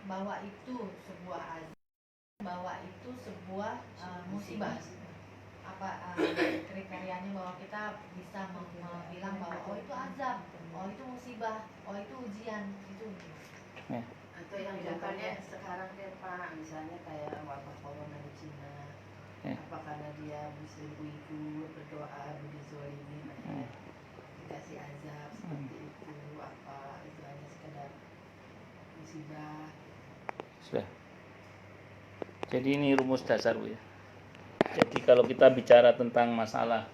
bahwa itu sebuah azab, bahwa itu sebuah musibah. Apa kriterianya bahwa kita bisa bilang bahwa oh itu azab, oh itu musibah, oh itu ujian, itu ya. Atau yang contohnya sekarang deh Pak, misalnya kayak wabah corona di Cina, apa karena dia muslim Uighur berdoa dizolimi makanya dikasih azab seperti itu, apa itu hanya sekedar musibah. Sudah. Jadi ini rumus dasar Bu ya. Jadi kalau kita bicara tentang masalah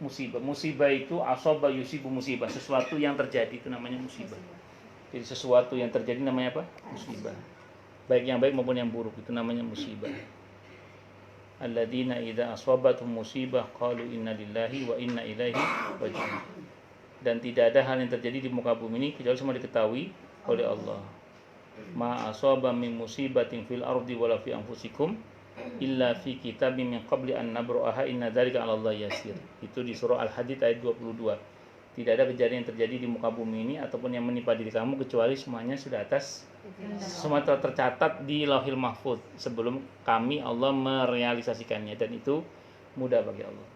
musibah itu asaba yusibu musibah, sesuatu yang terjadi itu namanya musibah. Jadi sesuatu yang terjadi namanya apa? Musibah. Baik yang baik maupun yang buruk itu namanya musibah. Alladzina idza asabatuhum musibah qalu inna lillahi wa inna ilaihi raji'un. Dan tidak ada hal yang terjadi di muka bumi ini kecuali semua diketahui oleh Allah. Ma asaba min musibatin fil ardi wala fi anfusikum illa fi kitabim min qabli an nabra'aha inna dzalika 'ala Allah yasir. Itu di surah Al-Hadid ayat 22. Tidak ada kejadian yang terjadi di muka bumi ini ataupun yang menimpa diri kamu kecuali semuanya sudah semua tercatat di Lauhil Mahfuz sebelum kami Allah merealisasikannya, dan itu mudah bagi Allah.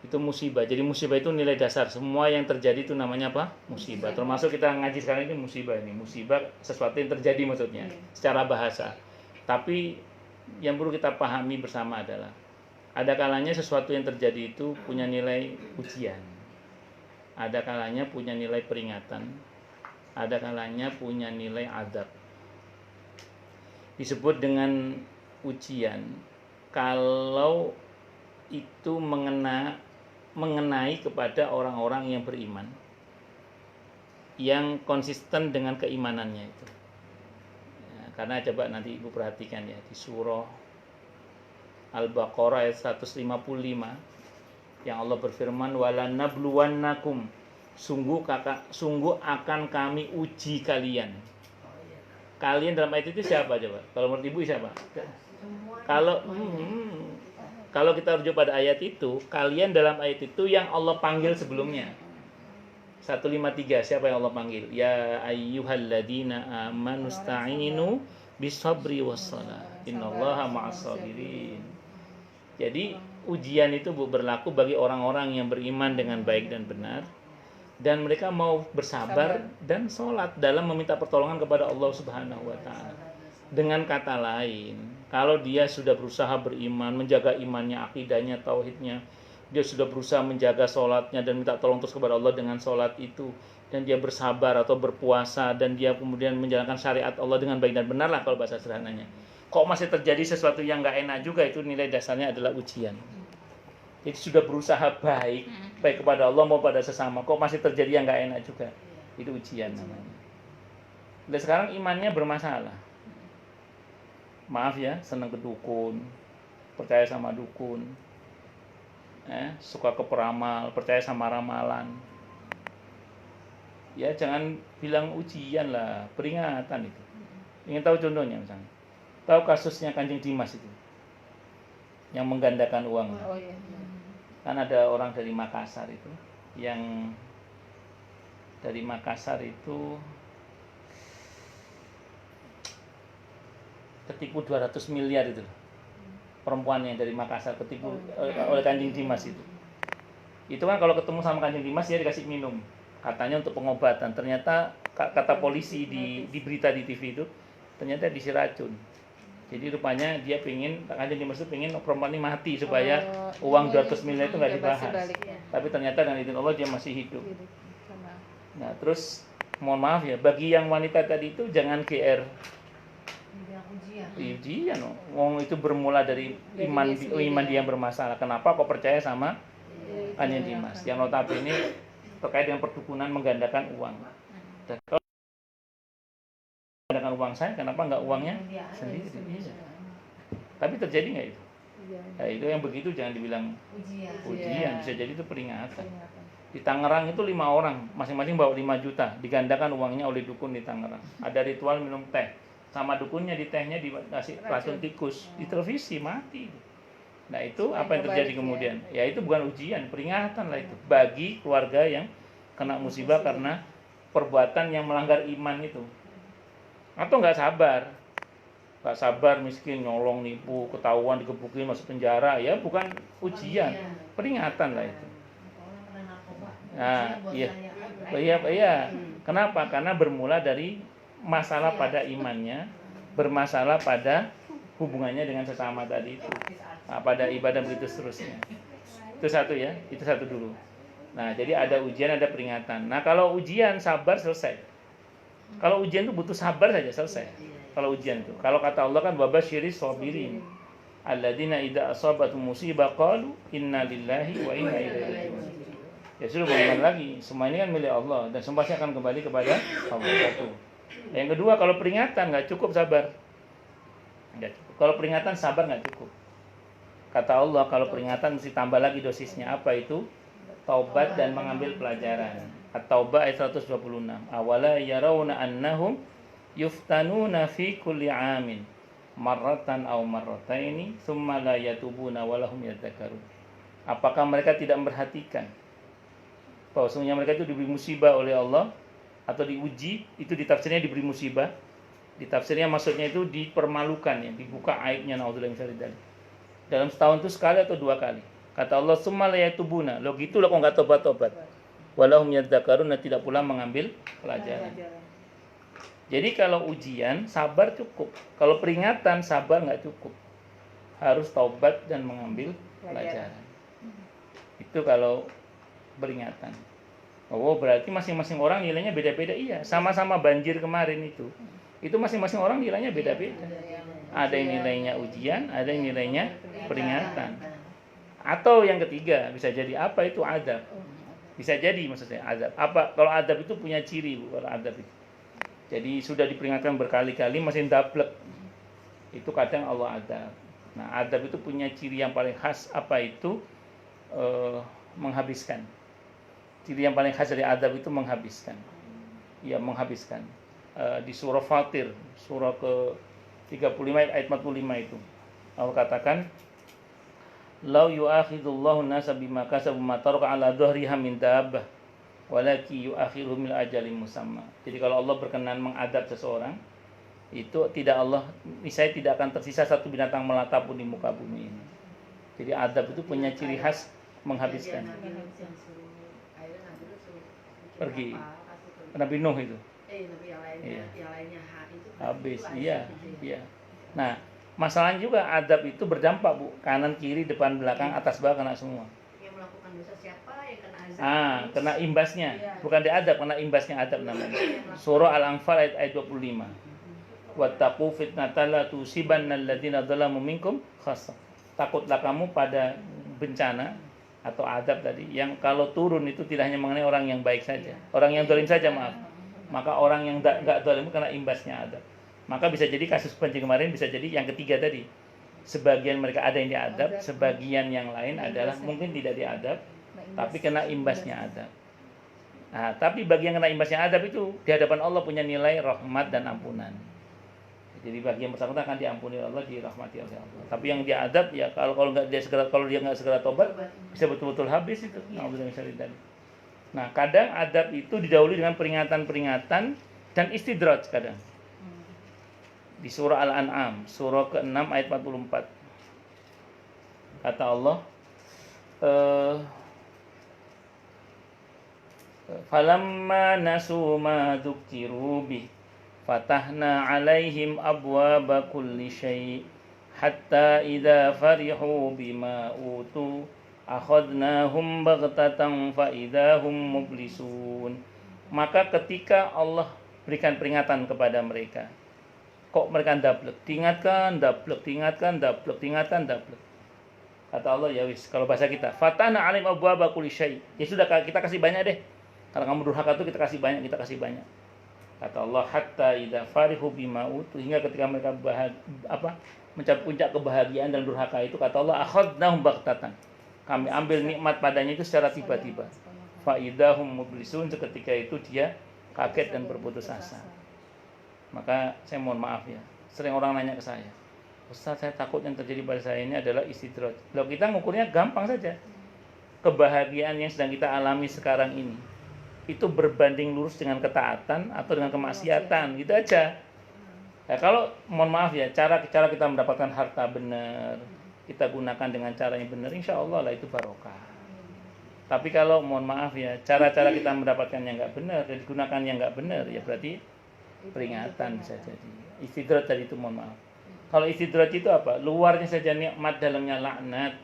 Itu musibah. Jadi musibah itu nilai dasar. Semua yang terjadi itu namanya apa? Musibah. Termasuk kita ngaji sekarang ini musibah ini. Musibah sesuatu yang terjadi maksudnya secara bahasa. Tapi yang perlu kita pahami bersama adalah ada kalanya sesuatu yang terjadi itu punya nilai ujian, ada kalanya punya nilai peringatan, ada kalanya punya nilai adab. Disebut dengan ujian kalau itu mengenai kepada orang-orang yang beriman, yang konsisten dengan keimanannya itu. Karena coba nanti Ibu perhatikan ya, di surah Al-Baqarah ayat 155 yang Allah berfirman walanabluwannakum, sungguh akan kami uji kalian. Kalian dalam ayat itu siapa coba? Kalau menurut Ibu siapa? Kalau kita rujuk pada ayat itu, kalian dalam ayat itu yang Allah panggil sebelumnya. 153, siapa yang Allah panggil? Ya ayyuhalladzina amanu sta'inu bisabri wassalah innallaha ma'as-sabirin. Jadi ujian itu berlaku bagi orang-orang yang beriman dengan baik dan benar, dan mereka mau bersabar dan sholat dalam meminta pertolongan kepada Allah Subhanahu wa ta'ala. Dengan kata lain, kalau dia sudah berusaha beriman, menjaga imannya, akidahnya, tauhidnya, dia sudah berusaha menjaga sholatnya dan minta tolong terus kepada Allah dengan sholat itu, dan dia bersabar atau berpuasa, dan dia kemudian menjalankan syariat Allah dengan baik dan benar lah kalau bahasa sederhananya. Kok masih terjadi sesuatu yang gak enak juga, itu nilai dasarnya adalah ujian. Jadi sudah berusaha baik kepada Allah mau pada sesama, kok masih terjadi yang gak enak juga, itu ujian namanya. Dan sekarang imannya bermasalah, maaf ya, senang ke dukun, percaya sama dukun, suka ke peramal, percaya sama ramalan. Ya jangan bilang ujian lah, peringatan itu. Ingin tahu contohnya misalnya, tahu kasusnya Kanjeng Dimas itu yang menggandakan uang. Oh, iya. Kan ada orang dari Makassar itu yang dari Makassar itu ketipu 200 miliar itu. Perempuan yang dari Makassar ketipu oleh Kanjeng Dimas itu. Itu kan kalau ketemu sama Kanjeng Dimas dia dikasih minum, katanya untuk pengobatan. Ternyata kata polisi di berita di TV itu ternyata disi racun. Jadi rupanya dia Kanjeng Dimas itu pengen perempuan ini mati supaya uang 200 miliar itu nggak dibahas. Tapi ternyata dengan izin Allah dia masih hidup. Nah terus mohon maaf ya, bagi yang wanita tadi itu jangan GR. Ujian, itu bermula dari iman dia yang bermasalah. Kenapa kok percaya sama Kanjeng Dimas yang notabene terkait dengan perdukunan menggandakan uang. Dan kalau menggandakan uang saya, kenapa nggak uangnya sendiri? Tapi terjadi nggak itu? Ya, itu yang begitu jangan dibilang ujian, bisa jadi itu peringatan. Di Tangerang itu 5 orang, masing-masing bawa 5 juta, digandakan uangnya oleh dukun di Tangerang. Ada ritual minum teh, sama dukunnya di tehnya dikasih racun tikus, di televisi mati. Nah itu apa yang terjadi kemudian? Ya itu bukan ujian, peringatan lah itu bagi keluarga yang kena musibah karena perbuatan yang melanggar iman itu. Atau nggak sabar miskin, nyolong, nipu, ketahuan, digebukin, masuk penjara, ya bukan ujian, peringatan lah itu. Nah, iya. Kenapa? Karena bermula dari masalah pada imannya, bermasalah pada hubungannya dengan sesama tadi itu. Nah, pada ibadah begitu seterusnya. Itu satu ya, itu satu dulu. Nah, jadi ada ujian, ada peringatan. Nah, kalau ujian sabar selesai. Kalau ujian itu butuh sabar saja selesai. Kalau ujian itu, kalau kata Allah kan wabasyiris sabirin alladzina idza asabatuhum musibah qalu inna lillahi wa inna ilaihi raji'un. Ya sudah, bagaimana lagi? Semua ini kan milik Allah dan semuanya akan kembali kepada Allah. Satu. Yang kedua, kalau peringatan nggak cukup sabar. Nggak cukup. Kalau peringatan sabar nggak cukup. Kata Allah, kalau peringatan mesti tambah lagi dosisnya. Apa itu? Taubat dan mengambil pelajaran. At-Taubah ayat 126. Awala yarawna annahum yuftanuna fi kulli amin marratan aw marrataini thumma la yatubuna wa lahum yadhakkarun. Apakah mereka tidak memperhatikan bahwa sesungguhnya mereka itu diberi musibah oleh Allah atau diuji, itu ditafsirnya diberi musibah, ditafsirnya maksudnya itu dipermalukan, ya, dibuka aibnya, naudzubillah min dzalik. Dalam setahun itu sekali atau dua kali. Kata Allah, "Tsumma la yatubuna." Lo gitu lo kok enggak tobat-tobat. Walahum yadhakkarun, tidak pula mengambil pelajaran. Jadi kalau ujian sabar cukup, kalau peringatan sabar nggak cukup, harus taubat dan mengambil pelajaran. Itu kalau peringatan. Oh, berarti masing-masing orang nilainya beda-beda. Iya, sama-sama banjir kemarin itu masing-masing orang nilainya beda-beda. Ada yang nilainya ujian, ada yang nilainya peringatan. Atau yang ketiga bisa jadi apa itu adab. Bisa jadi maksudnya adab. Apa kalau adab itu punya ciri, Bu, kalau adab itu. Jadi sudah diperingatkan berkali-kali masih dablek. Itu kadang Allah adab. Nah, adab itu punya ciri yang paling khas, apa itu? Menghabiskan. Ciri yang paling khas dari adab itu menghabiskan. Ya, menghabiskan. Di surah Fatir, surah ke-35 ayat 45 itu. Allah katakan, "Lau yu'akhidullahu an-nasa bima kasabu ma taraka 'ala dhahriha min dabbah." Walaki yu'akhiruhum ila ajalin musamma. Jadi kalau Allah berkenan mengadab seseorang, itu tidak Allah, misalnya tidak akan tersisa satu binatang melata pun di muka bumi ini. Jadi adab itu punya ciri khas menghabiskan. Pergi. Nabi Nuh itu. Habis, iya. Nah, masalahnya juga adab itu berdampak, Bu. Kanan, kiri, depan, belakang, atas, bawah kena semua. Kena imbasnya, bukan diadab, kena imbasnya adab namanya. Surah Al-Anfal ayat 25. Wattaqu fitnatan la tusibanna alladziina dzalamu minkum khassah. Takutlah kamu pada bencana atau adab tadi yang kalau turun itu tidak hanya mengenai orang yang baik saja, orang yang zalim saja, maaf. Maka orang yang enggak zalim kena imbasnya adab. Maka bisa jadi kasus banjir kemarin, bisa jadi yang ketiga tadi. Sebagian mereka ada yang diadab, sebagian yang lain adalah mungkin tidak diadab, tapi kena imbasnya adab. Nah, tapi bagi yang kena imbasnya adab itu di hadapan Allah punya nilai rahmat dan ampunan. Jadi bagi yang bersangkutan akan diampuni Allah, dirahmati oleh Allah. Tapi yang dia adab ya kalau dia nggak segera tobat bisa betul-betul habis itu. Nah, kadang adab itu didahului dengan peringatan-peringatan dan istidraj kadang. Di surah Al-An'am, surah ke-6 ayat 44. Kata Allah, falamma nasu ma dzukkiru bi fatahna 'alaihim abwaaba kulli syai' hatta idza farihu bima utu akhadnahum baghtatan fa idahum mublisun. Maka ketika Allah berikan peringatan kepada mereka, kok mereka dablek, diingatkan dablek. Kata Allah, ya wis, kalau bahasa kita, fatahna 'alaihim abwaaba kulli syai'. Ya sudah, kita kasih banyak deh. Kalau kamu durhaka itu kita kasih banyak. Kata Allah, hatta idza farihu bima utu, hingga ketika mereka mencapai puncak kebahagiaan dan durhaka itu, kata Allah, akhadnahum baghtatan. Kami ambil nikmat padanya itu secara tiba-tiba. Fa idahum mublisun, seketika itu dia kaget dan berputus asa. Maka saya mohon maaf ya, sering orang nanya ke saya, Ustaz, saya takut yang terjadi pada saya ini adalah istidraj. Kalau kita ngukurnya gampang saja. Kebahagiaan yang sedang kita alami sekarang ini itu berbanding lurus dengan ketaatan atau dengan kemaksiatan, gitu aja. Nah, kalau mohon maaf ya, cara kita mendapatkan harta benar, kita gunakan dengan cara yang benar, insya Allah lah itu barokah. Tapi kalau mohon maaf ya, cara-cara kita mendapatkannya nggak benar dan digunakan yang nggak benar, ya berarti peringatan bisa jadi. Istidrat tadi itu mohon maaf. Kalau istidrat itu apa? Luarnya saja nikmat, dalamnya laknat,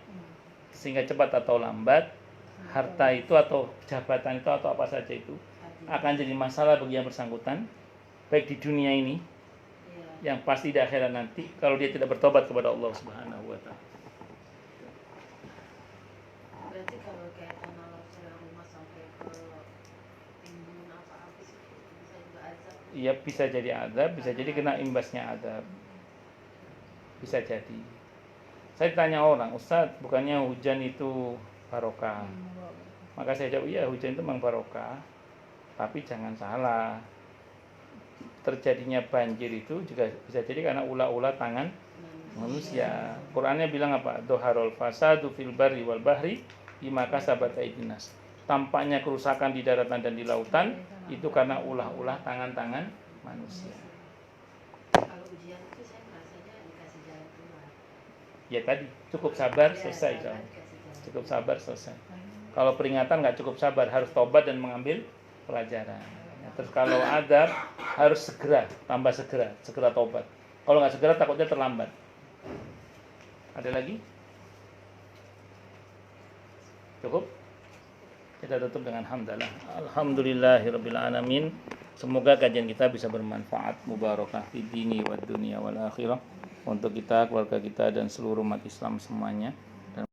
sehingga cepat atau lambat harta itu atau jabatan itu atau apa saja itu akan jadi masalah bagi yang bersangkutan, baik di dunia ini, yang pasti di akhirat nanti kalau dia tidak bertobat kepada Allah Subhanahu wa taala. Berarti kalau kayak tanah longsor rumah sampai ke timbun apa habis itu bisa juga azab. Iya, bisa jadi azab, bisa jadi kena imbasnya azab. Bisa jadi. Saya tanya orang, Ustaz, bukannya hujan itu barokah? Maka saya jawab, iya hujan itu memang barokah. Tapi jangan salah. Terjadinya banjir itu juga bisa jadi karena ulah-ulah tangan manusia. Qurannya bilang apa? Doharul fasadu fil barri wal bahri bima kasabat aydin nas. Tampaknya kerusakan di daratan dan di lautan itu karena ulah-ulah tangan-tangan manusia. Kalau ujian itu saya merasanya dikasih jalan keluar. Ya tadi, cukup sabar, selesai. Cukup sabar, selesai. Kalau peringatan nggak cukup sabar, harus tobat dan mengambil pelajaran. Terus kalau adab, harus segera, tambah segera tobat. Kalau nggak segera, takutnya terlambat. Ada lagi? Cukup? Kita tutup dengan hamdalah. Alhamdulillahirabbil alamin. Semoga kajian kita bisa bermanfaat, mubarakah fid dini wad dunya wal akhirah untuk kita, keluarga kita dan seluruh umat Islam semuanya.